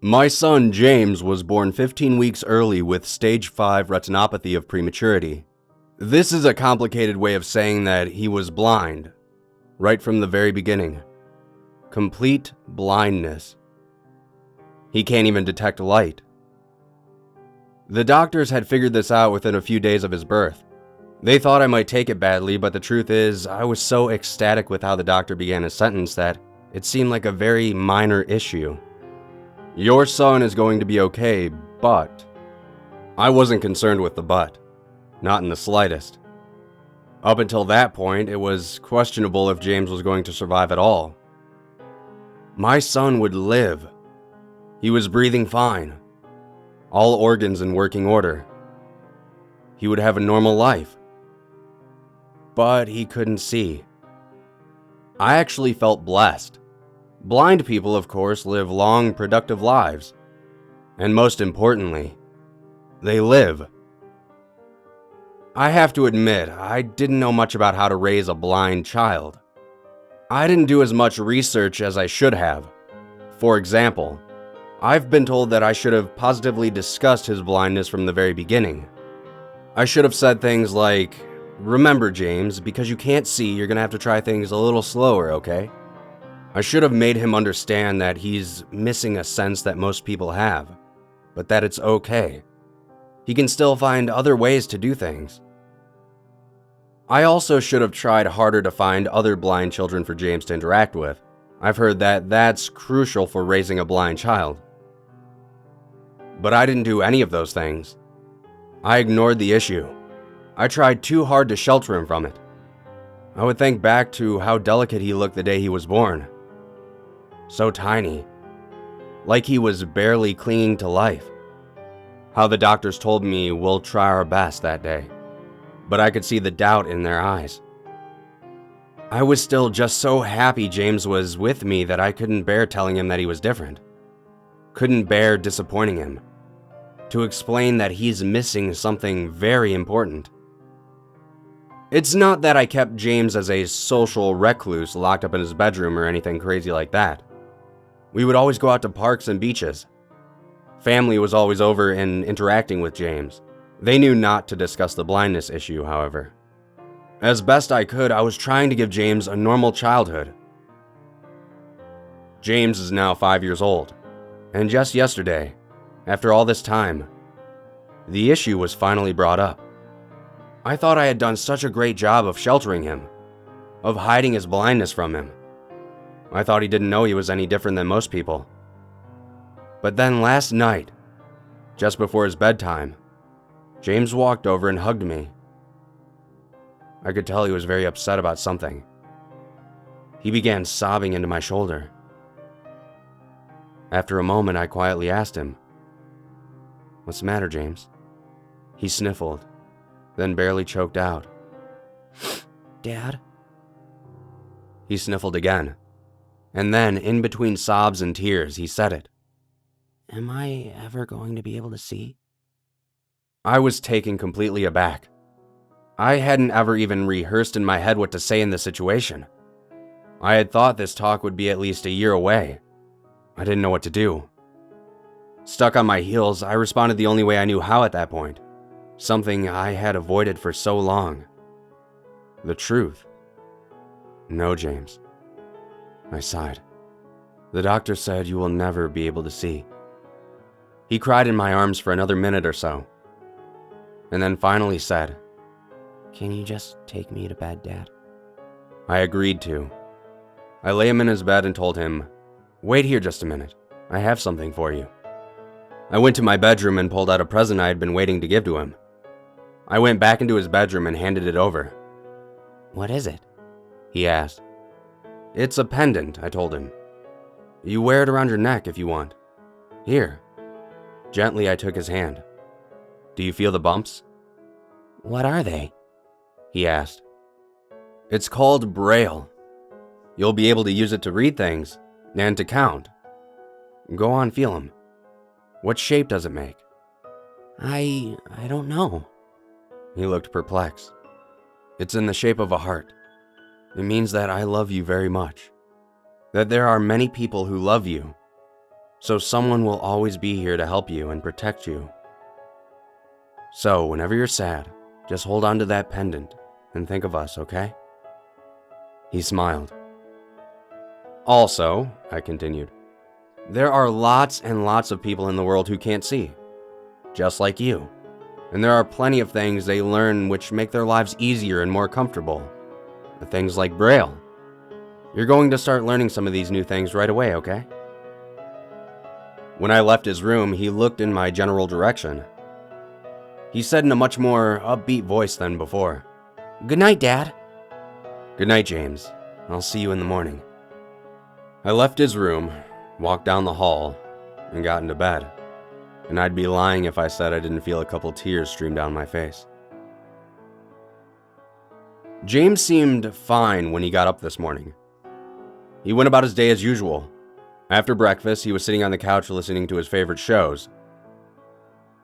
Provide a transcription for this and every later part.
My son James was born 15 weeks early with stage 5 retinopathy of prematurity. This is a complicated way of saying that he was blind, right from the very beginning. Complete blindness. He can't even detect light. The doctors had figured this out within a few days of his birth. They thought I might take it badly, but the truth is, I was so ecstatic with how the doctor began his sentence that it seemed like a very minor issue. Your son is going to be okay, but... I wasn't concerned with the but. Not in the slightest. Up until that point, it was questionable if James was going to survive at all. My son would live. He was breathing fine. All organs in working order. He would have a normal life. But he couldn't see. I actually felt blessed. Blind people, of course, live long, productive lives. And most importantly, they live. I have to admit, I didn't know much about how to raise a blind child. I didn't do as much research as I should have. For example, I've been told that I should have positively discussed his blindness from the very beginning. I should have said things like, "Remember, James, because you can't see, you're gonna have to try things a little slower, okay?" I should have made him understand that he's missing a sense that most people have, but that it's okay. He can still find other ways to do things. I also should have tried harder to find other blind children for James to interact with. I've heard that that's crucial for raising a blind child. But I didn't do any of those things. I ignored the issue. I tried too hard to shelter him from it. I would think back to how delicate he looked the day he was born. So tiny. Like he was barely clinging to life. How the doctors told me we'll try our best that day. But I could see the doubt in their eyes. I was still just so happy James was with me that I couldn't bear telling him that he was different. Couldn't bear disappointing him. To explain that he's missing something very important. It's not that I kept James as a social recluse locked up in his bedroom or anything crazy like that. We would always go out to parks and beaches. Family was always over and interacting with James. They knew not to discuss the blindness issue, however. As best I could, I was trying to give James a normal childhood. James is now 5 years old, and just yesterday, after all this time, the issue was finally brought up. I thought I had done such a great job of sheltering him, of hiding his blindness from him. I thought he didn't know he was any different than most people. But then last night, just before his bedtime, James walked over and hugged me. I could tell he was very upset about something. He began sobbing into my shoulder. After a moment, I quietly asked him, "What's the matter, James?" He sniffled, then barely choked out, "Dad?" He sniffled again, and then, in between sobs and tears, he said it. "Am I ever going to be able to see?" I was taken completely aback. I hadn't ever even rehearsed in my head what to say in this situation. I had thought this talk would be at least a year away. I didn't know what to do. Stuck on my heels, I responded the only way I knew how at that point. Something I had avoided for so long. The truth. "No, James." I sighed. "The doctor said you will never be able to see." He cried in my arms for another minute or so, and then finally said, "Can you just take me to bed, Dad?" I agreed to. I lay him in his bed and told him, "Wait here just a minute. I have something for you." I went to my bedroom and pulled out a present I had been waiting to give to him. I went back into his bedroom and handed it over. "What is it?" he asked. "It's a pendant," I told him. "You wear it around your neck if you want. Here." Gently, I took his hand. "Do you feel the bumps?" "What are they?" he asked. "It's called Braille. You'll be able to use it to read things and to count. Go on, feel them. What shape does it make?" I don't know." He looked perplexed. "It's in the shape of a heart. It means that I love you very much. That there are many people who love you. So someone will always be here to help you and protect you. So whenever you're sad, just hold on to that pendant and think of us, okay? He smiled. Also, I continued, there are lots and lots of people in the world who can't see, just like you. And there are plenty of things they learn which make their lives easier and more comfortable. Things like Braille. You're going to start learning some of these new things right away, okay? When I left his room, he looked in my general direction. He said in a much more upbeat voice than before, "Good night, Dad." "Good night, James. I'll see you in the morning." I left his room, walked down the hall, and got into bed. And I'd be lying if I said I didn't feel a couple tears stream down my face. James seemed fine when he got up this morning. He went about his day as usual. After breakfast, he was sitting on the couch listening to his favorite shows.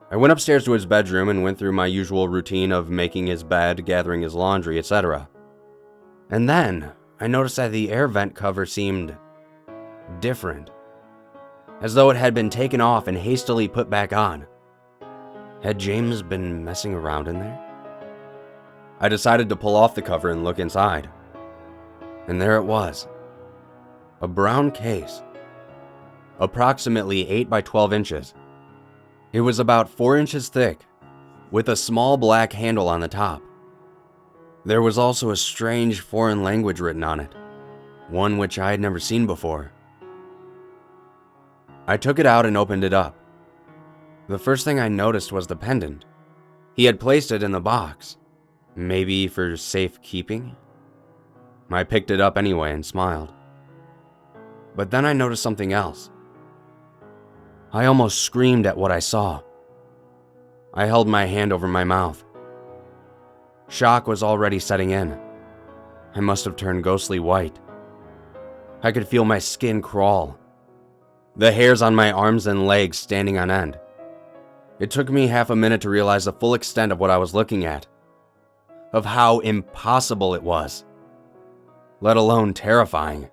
I went upstairs to his bedroom and went through my usual routine of making his bed, gathering his laundry, etc. And then, I noticed that the air vent cover seemed different, as though it had been taken off and hastily put back on. Had James been messing around in there? I decided to pull off the cover and look inside. And there it was. A brown case. Approximately 8 by 12 inches. It was about 4 inches thick, with a small black handle on the top. There was also a strange foreign language written on it, one which I had never seen before. I took it out and opened it up. The first thing I noticed was the pendant. He had placed it in the box, maybe for safekeeping. I picked it up anyway and smiled. But then I noticed something else. I almost screamed at what I saw. I held my hand over my mouth. Shock was already setting in. I must have turned ghostly white. I could feel my skin crawl, the hairs on my arms and legs standing on end. It took me half a minute to realize the full extent of what I was looking at, of how impossible it was, let alone terrifying.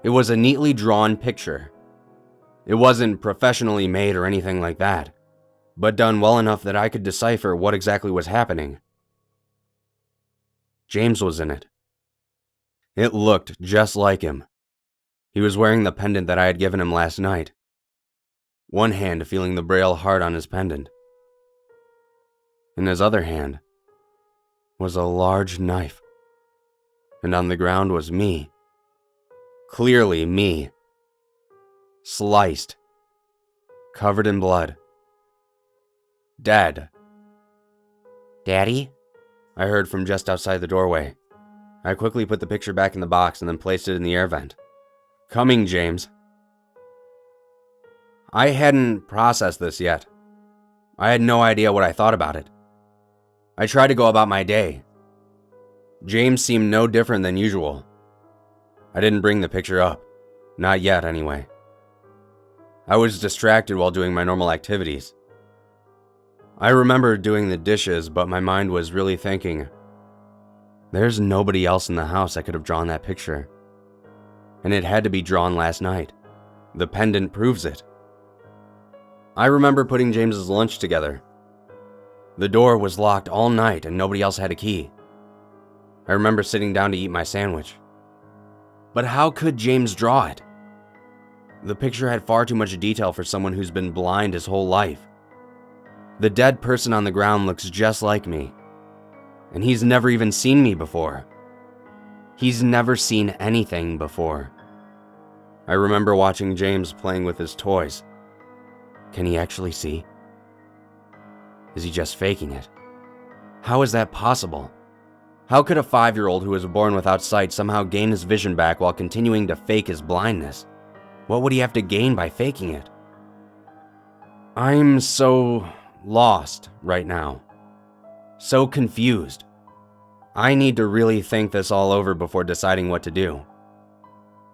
It was a neatly drawn picture. It wasn't professionally made or anything like that, but done well enough that I could decipher what exactly was happening. James was in it. It looked just like him. He was wearing the pendant that I had given him last night, one hand feeling the braille heart on his pendant. In his other hand was a large knife, and on the ground was me. Clearly me. Sliced. Covered in blood. Dead. "Daddy?" I heard from just outside the doorway. I quickly put the picture back in the box and then placed it in the air vent. "Coming, James." I hadn't processed this yet. I had no idea what I thought about it. I tried to go about my day. James seemed no different than usual. I didn't bring the picture up. Not yet, anyway. I was distracted while doing my normal activities. I remember doing the dishes, but my mind was really thinking, there's nobody else in the house that could have drawn that picture. And it had to be drawn last night. The pendant proves it. I remember putting James's lunch together. The door was locked all night and nobody else had a key. I remember sitting down to eat my sandwich. But how could James draw it? The picture had far too much detail for someone who's been blind his whole life. The dead person on the ground looks just like me. And he's never even seen me before. He's never seen anything before. I remember watching James playing with his toys. Can he actually see? Is he just faking it? How is that possible? How could a 5-year-old who was born without sight somehow gain his vision back while continuing to fake his blindness? What would he have to gain by faking it? I'm so lost right now. So confused. I need to really think this all over before deciding what to do.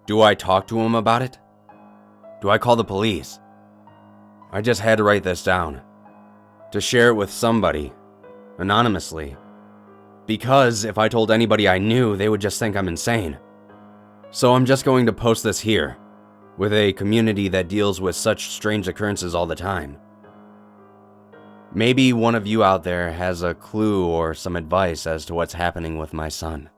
Do I talk to him about it? Do I call the police? I just had to write this down. To share it with somebody, anonymously. Because if I told anybody I knew, they would just think I'm insane. So I'm just going to post this here. with a community that deals with such strange occurrences all the time. Maybe one of you out there has a clue or some advice as to what's happening with my son.